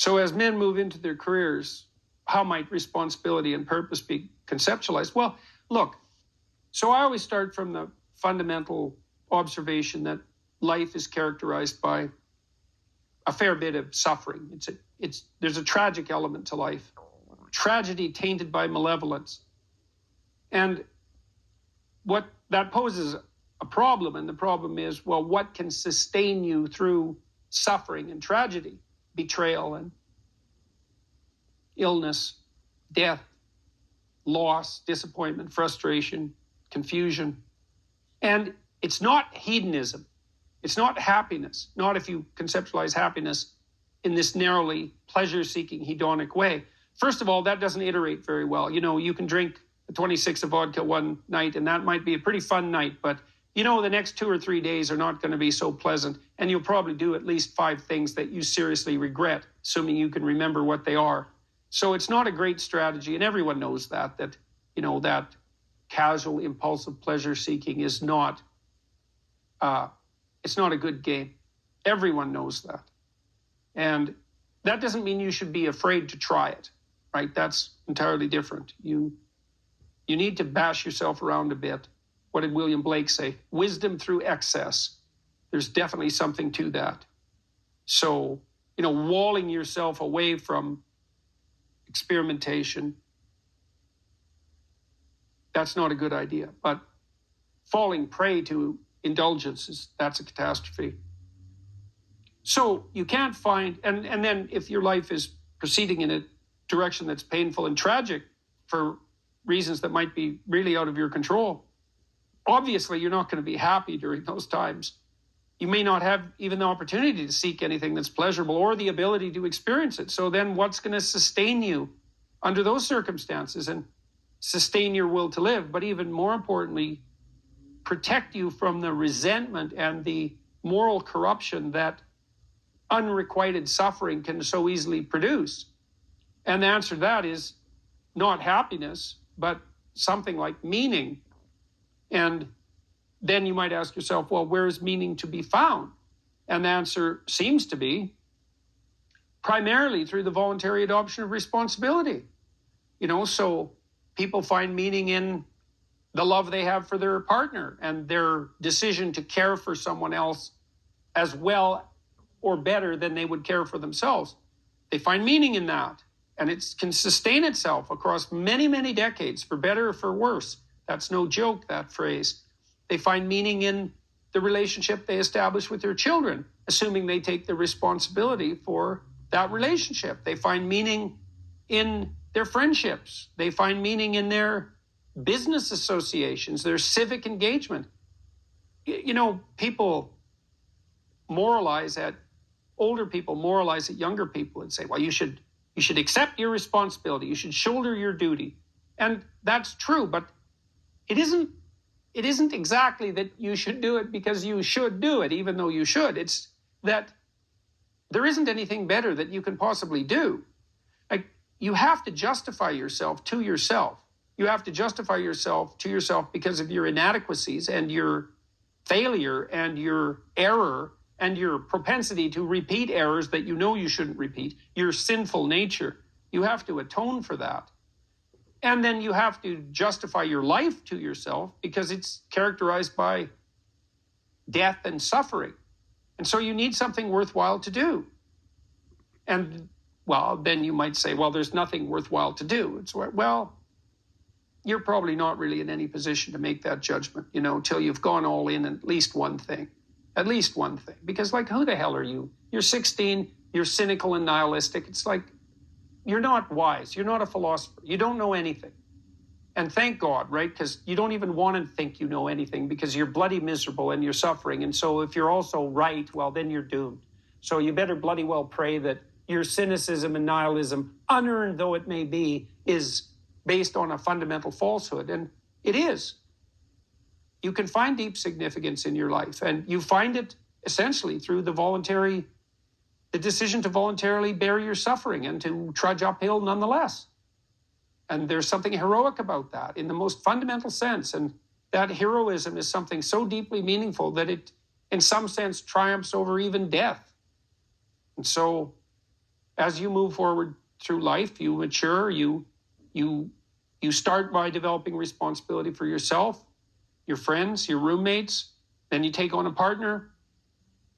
So as men move into their careers, how might responsibility and purpose be conceptualized? Well, look, so I always start from the fundamental observation that life is characterized by a fair bit of suffering. There's a tragic element to life, tragedy tainted by malevolence. And what that poses a problem, and the problem is, well, what can sustain you through suffering and tragedy, betrayal and illness, death, loss, disappointment, frustration, confusion. And it's not hedonism. It's not happiness, not if you conceptualize happiness in this narrowly pleasure-seeking hedonic way. First of all, that doesn't iterate very well. You know, you can drink 26 of vodka one night, and that might be a pretty fun night, but you know the next 2 or 3 days are not going to be so pleasant, and you'll probably do at least 5 things that you seriously regret, assuming you can remember what they are. So it's not a great strategy, and everyone knows that you know, that casual, impulsive pleasure-seeking is not, it's not a good game. Everyone knows that. And that doesn't mean you should be afraid to try it, right? That's entirely different. You need to bash yourself around a bit. What did William Blake say? Wisdom through excess. There's definitely something to that. So, you know, walling yourself away from experimentation, that's not a good idea. But falling prey to indulgences, that's a catastrophe. So you can't find, and then if your life is proceeding in a direction that's painful and tragic for reasons that might be really out of your control, obviously you're not going to be happy during those times. You may not have even the opportunity to seek anything that's pleasurable or the ability to experience it. So then what's going to sustain you under those circumstances and sustain your will to live, but even more importantly, protect you from the resentment and the moral corruption that unrequited suffering can so easily produce? And the answer to that is not happiness, but something like meaning. And then you might ask yourself, well, where is meaning to be found? And the answer seems to be primarily through the voluntary adoption of responsibility. You know, so people find meaning in the love they have for their partner and their decision to care for someone else as well or better than they would care for themselves. They find meaning in that, and it can sustain itself across many, many decades, for better or for worse. That's no joke, that phrase. They find meaning in the relationship they establish with their children, assuming they take the responsibility for that relationship. They find meaning in their friendships. They find meaning in their business associations, their civic engagement. You know, older people moralize at younger people and say, well, you should accept your responsibility. You should shoulder your duty. And that's true, but it isn't exactly that you should do it because you should do it, even though you should. It's that there isn't anything better that you can possibly do. Like, you have to justify yourself to yourself. You have to justify yourself to yourself because of your inadequacies and your failure and your error and your propensity to repeat errors that you know you shouldn't repeat, your sinful nature. You have to atone for that. And then you have to justify your life to yourself because it's characterized by death and suffering. And so you need something worthwhile to do. And, well, then you might say, well, there's nothing worthwhile to do. It's, well, you're probably not really in any position to make that judgment, you know, till you've gone all in at least one thing. At least one thing. Because, like, who the hell are you? You're 16, you're cynical and nihilistic. It's like, you're not wise. You're not a philosopher. You don't know anything. And thank God, right? Because you don't even want to think you know anything because you're bloody miserable and you're suffering. And so if you're also right, well, then you're doomed. So you better bloody well pray that your cynicism and nihilism, unearned though it may be, is based on a fundamental falsehood. And it is. You can find deep significance in your life, and you find it essentially through the decision to voluntarily bear your suffering and to trudge uphill nonetheless. And there's something heroic about that in the most fundamental sense. And that heroism is something so deeply meaningful that it, in some sense, triumphs over even death. And so as you move forward through life, you mature, you start by developing responsibility for yourself, your friends, your roommates. Then you take on a partner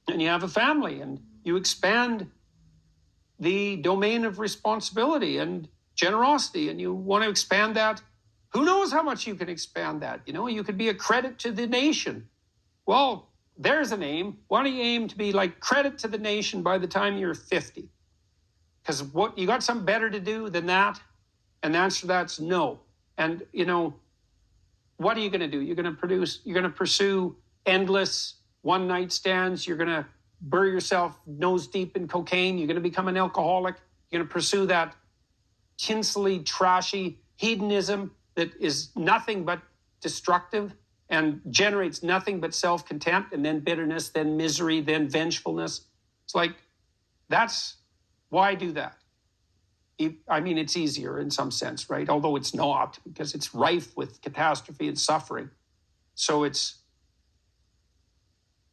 and you have a family, and you expand the domain of responsibility and generosity, and you want to expand that. Who knows how much you can expand that? You could be a credit to the nation. Well, there's an aim. Why don't you aim to be like credit to the nation by the time you're 50? Because what you got something better to do than that? And the answer to that's no. And what are you going to do? You're going to pursue endless one-night stands. You're going to bury yourself nose deep in cocaine. You're going to become an alcoholic. You're going to pursue that tinsely, trashy hedonism that is nothing but destructive and generates nothing but self-contempt, and then bitterness, then misery, then vengefulness. It's like, why do that? I mean, it's easier in some sense, right? Although it's not, because it's rife with catastrophe and suffering. So it's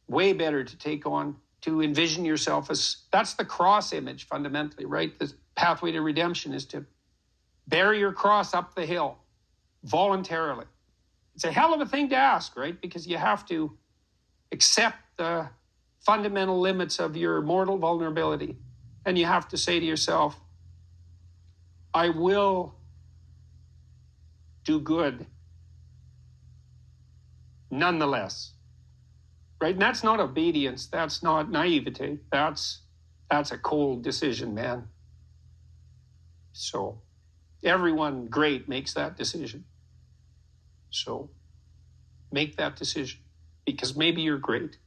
way better to envision yourself as, that's the cross image fundamentally, right? The pathway to redemption is to bear your cross up the hill voluntarily. It's a hell of a thing to ask, right? Because you have to accept the fundamental limits of your mortal vulnerability. And you have to say to yourself, I will do good nonetheless. Right? And that's not obedience. That's not naivete. That's a cold decision, man. So everyone great makes that decision. So make that decision, because maybe you're great.